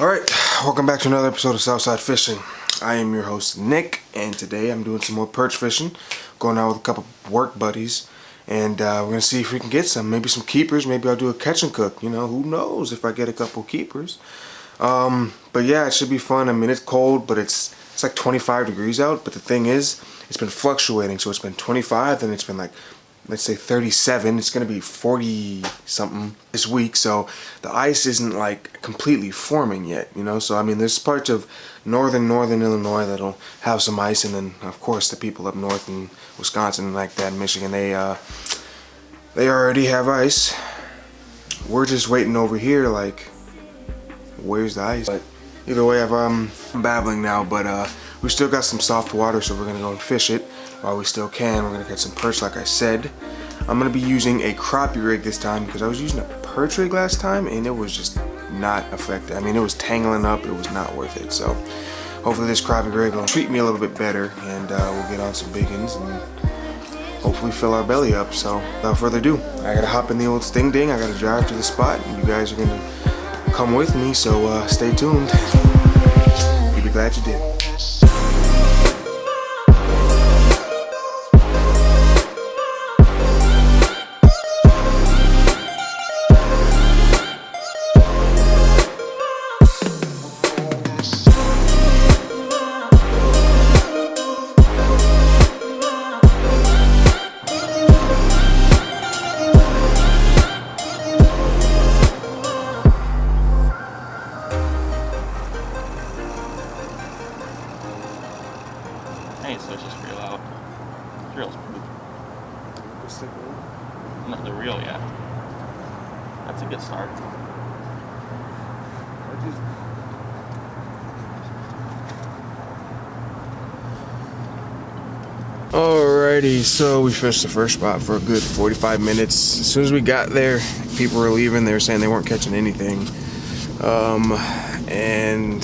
Alright, welcome back to another episode of Southside Fishing. I am your host Nick, and today I'm doing some more perch fishing, going out with a couple work buddies, and we're going to see if we can get some, maybe some keepers. Maybe I'll do a catch and cook, you know, who knows if I get a couple keepers. But yeah, it should be fun. I mean, it's cold, but it's like 25 degrees out, but the thing is, it's been fluctuating, so it's been 25, then it's been like, let's say 37, it's gonna be 40 something this week, so the ice isn't like completely forming yet, you know. So I mean, there's parts of northern Illinois that'll have some ice, and then of course the people up north in Wisconsin and like that, Michigan, they already have ice. We're just waiting over here, like, where's the ice? But either way, I'm babbling now, but we still got some soft water, so we're gonna go and fish it while we still can. We're gonna catch some perch, like I said. I'm gonna be using a crappie rig this time because I was using a perch rig last time and it was just not effective. I mean, it was tangling up, it was not worth it. So hopefully this crappie rig will treat me a little bit better, and we'll get on some big ones and hopefully fill our belly up. So without further ado, I gotta hop in the old Sting Ding. I gotta drive to the spot, and you guys are gonna come with me, so stay tuned. You'll be glad you did. I ain't switch this reel out. This reel's poop. Not the reel yet. That's a good start. Alrighty, so we fished the first spot for a good 45 minutes. As soon as we got there, people were leaving. They were saying they weren't catching anything. And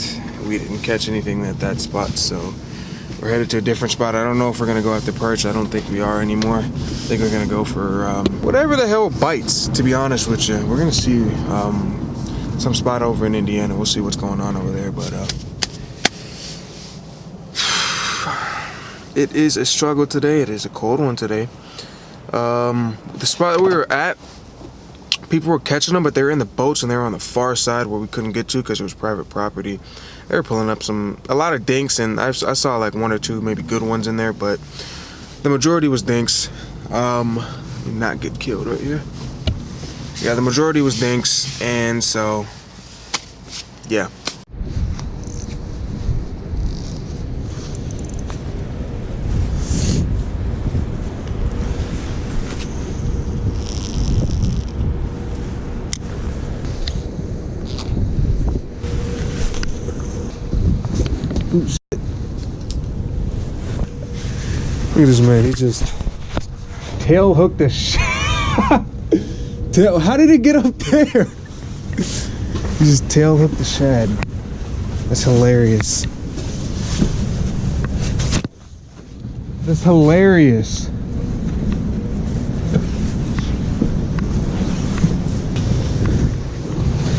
we didn't catch anything at that spot, so we're headed to a different spot. I don't know if we're gonna go after perch. I don't think we are anymore. I think we're gonna go for whatever the hell bites, to be honest with you. We're gonna see some spot over in Indiana. We'll see what's going on over there, but it is a struggle today. It is a cold one today. The spot that we were at, people were catching them, but they were in the boats and they were on the far side where we couldn't get to because it was private property. They were pulling up a lot of dinks, and I saw like one or two maybe good ones in there, but the majority was dinks. Not get killed right here. Yeah, the majority was dinks, and so yeah. Ooh, shit. Look at this man, he just tail hooked the shit. How did it get up there? He just tail hooked the shad. That's hilarious. That's hilarious.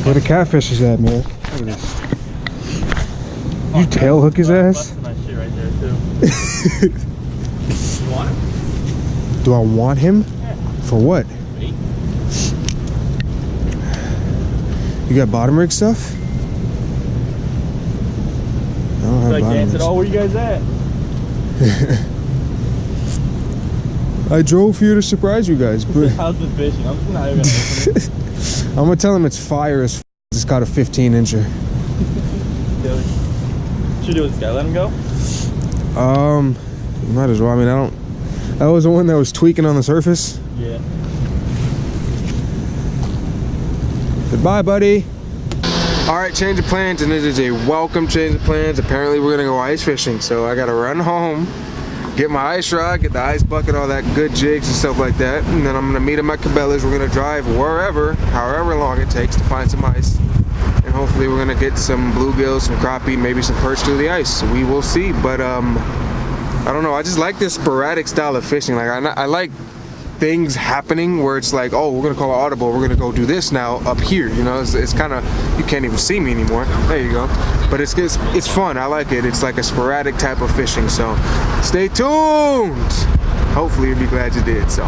Where the catfish is at, man? Look at this. You tail hook his ass? My shit right there too. You want him? Do I want him? Yeah. For what? Me? You got bottom rig stuff? I don't have Like bottom dancing. rigs. Oh, where you guys at? I drove here to surprise you guys, but How's the fishing? I'm just not even gonna open it. I'm gonna tell him it's fire as f. It's caught a 15-incher. Should we do this guy? Let him go? Might as well. I mean, that was the one that was tweaking on the surface. Yeah. Goodbye, buddy. Alright, change of plans, and it is a welcome change of plans. Apparently we're gonna go ice fishing, so I gotta run home, get my ice rod, get the ice bucket, all that good jigs and stuff like that, and then I'm gonna meet him at Cabela's. We're gonna drive wherever, however long it takes to find some ice, and hopefully we're gonna get some bluegill, some crappie, maybe some perch through the ice. We will see, but I don't know, I just like this sporadic style of fishing. Like I like things happening where it's like, oh, we're gonna call an audible, we're gonna go do this now up here. You know, it's kind of, you can't even see me anymore. There you go. But it's fun. I like it. It's like a sporadic type of fishing. So stay tuned. Hopefully you'll be glad you did. So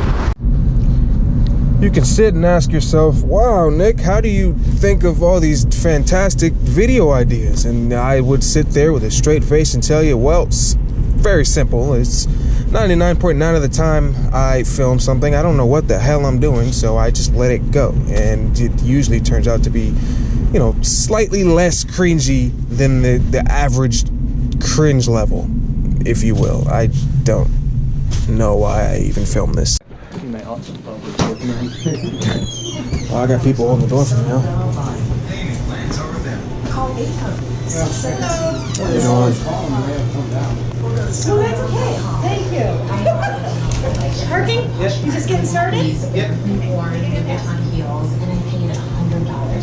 you can sit and ask yourself, wow, Nick, how do you think of all these fantastic video ideas? And I would sit there with a straight face and tell you, well, it's very simple. It's 99.9% of the time I film something, I don't know what the hell I'm doing, so I just let it go. And it usually turns out to be, you know, slightly less cringy than the average cringe level, if you will. I don't know why I even filmed this. Well, I got people holding the door for me now. How you doing? Oh, that's okay. Thank you. Parking? Yes. You just getting started? Yep. Or you get on heels, and I paid $100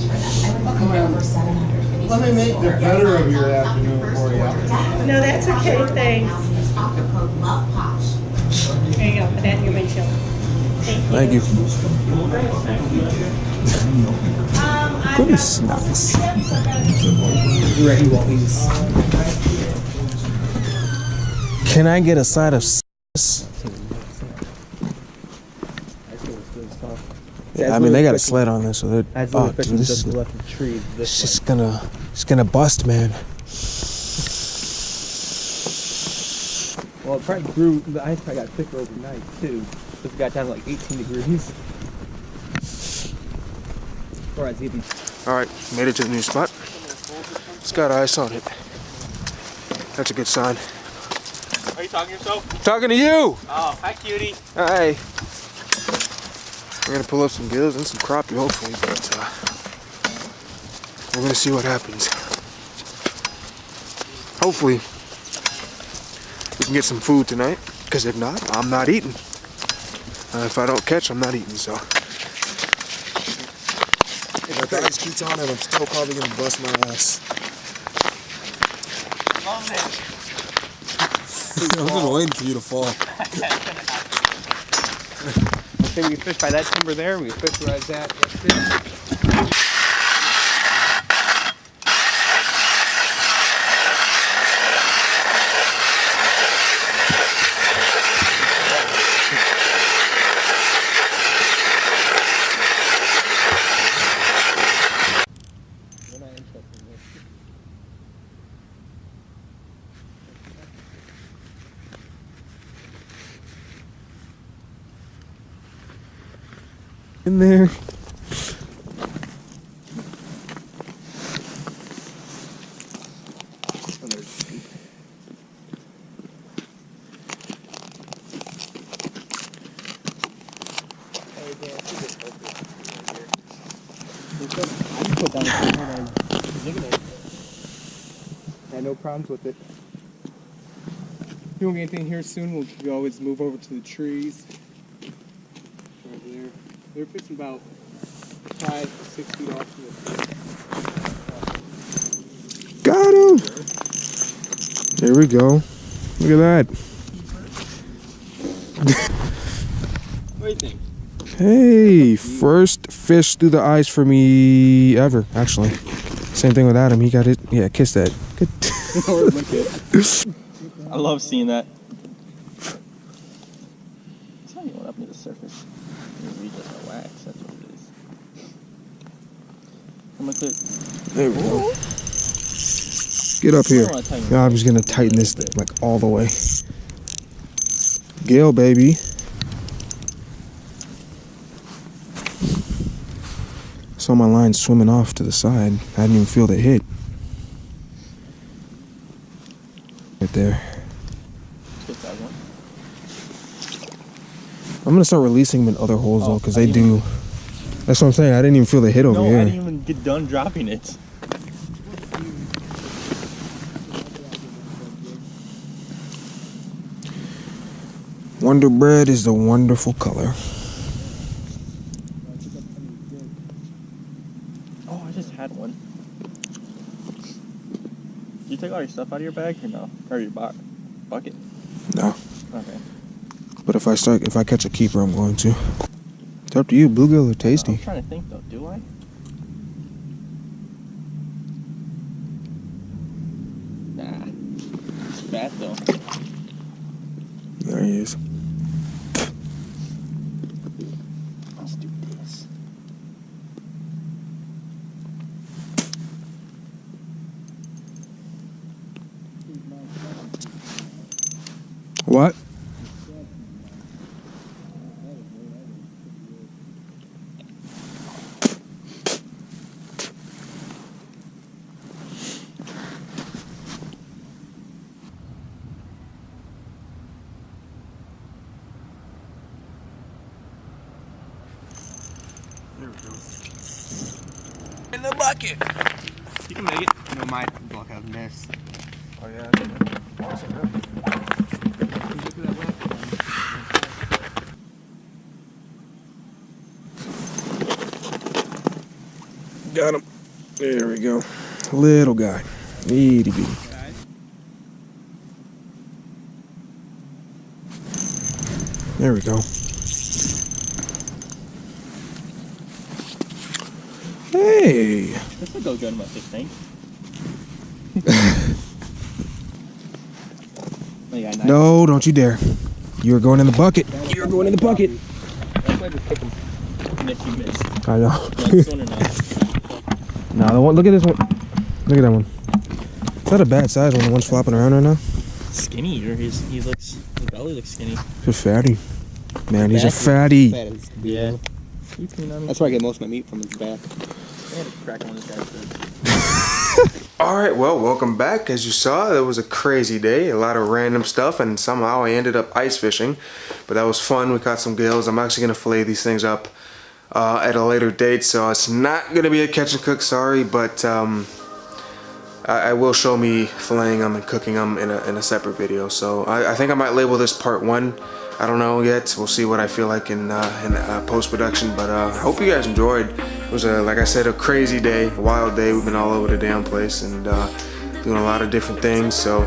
for that. I would book over 700 for these. Let me make the better of your afternoon for you. No, that's okay. Thanks. Offer code LOVEPOSH. There you go. Put that in your windshield. Thank you. Good I've snacks. Can I get a side of Yeah, I mean they got a sled on this, so they're. Oh, dude, this is. It's just gonna bust, man. Well, it probably grew. The ice probably got thicker overnight too. It got down to like 18 degrees. Alright, even. Alright, made it to the new spot. It's got ice on it. That's a good sign. Are you talking to yourself? Talking to you! Oh, hi, cutie. Hi. We're gonna pull up some gills and some crappie, hopefully, but we're gonna see what happens. Hopefully, we can get some food tonight, because if not, I'm not eating. If I don't catch, I'm not eating, so. If the ice keeps on it, I'm still probably gonna bust my ass. Love it. I'm just waiting for you to fall. I think we fish by that timber there, and we fish where I was at. That's it. In there. I had no problems with it. If you don't get anything here soon, we can always move over to the trees. Right there. They're fishing about 5 to 6 feet off from the Got him! There we go. Look at that. What do you think? Hey, first fish through the ice for me ever, actually. Same thing with Adam. He got it. Yeah, kiss that. Good. I love seeing that. It's not even up near the surface. We just got wax. That's what it is. How much it? There we go. Get up here. Yeah, I'm just gonna tighten this like all the way. Gale, baby. Saw my line swimming off to the side. I didn't even feel the hit. Right there. I'm gonna start releasing them in other holes though, because they do. That's what I'm saying. I didn't even feel the hit over here. I didn't even get done dropping it. Wonder Bread is the wonderful color. Oh, I just had one. Did you take all your stuff out of your bag or no? Or your bucket? No. Okay. But if I catch a keeper, I'm going to. It's up to you. Bluegill are tasty. I'm trying to think though. Do I? Nah. It's fat though. There he is. Let's do this. What? There we go. In the bucket! You can make it. No, my block has missed. Oh yeah. Got him. There we go. Little guy. Itty bitty. There we go. Hey! This will go good in my fish tank. No, don't you dare. You're going in the bucket. You're going in the bucket. That's why I just pick him. Nick, you missed. I know. Like this one or not? No, the one. Look at this one. Look at that one. It's not a bad size when the one's flopping around right now. Skinny, or he looks, his belly looks skinny. He's a fatty. Man, he's a fatty. Yeah. That's where I get most of my meat from, his back. I had a crack on this guy's ribs. Alright, well, welcome back. As you saw, it was a crazy day. A lot of random stuff, and somehow I ended up ice fishing. But that was fun. We caught some gills. I'm actually going to fillet these things up at a later date, so it's not going to be a catch and cook, sorry, but I will show me filleting them and cooking them in a separate video. So I think I might label this part 1. I don't know yet. We'll see what I feel like in post-production, but I hope you guys enjoyed. It was, like I said, a crazy day, a wild day. We've been all over the damn place and doing a lot of different things, so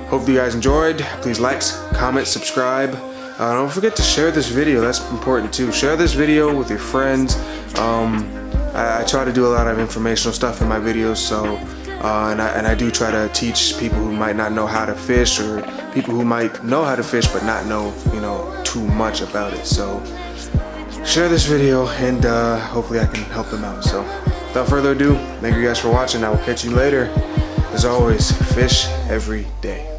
hope you guys enjoyed. Please like, comment, subscribe. Don't forget to share this video. That's important too. Share this video with your friends. I try to do a lot of informational stuff in my videos, so and I do try to teach people who might not know how to fish, or people who might know how to fish but not know, too much about it. So share this video, and hopefully I can help them out. So without further ado, thank you guys for watching. I will catch you later. As always, fish every day.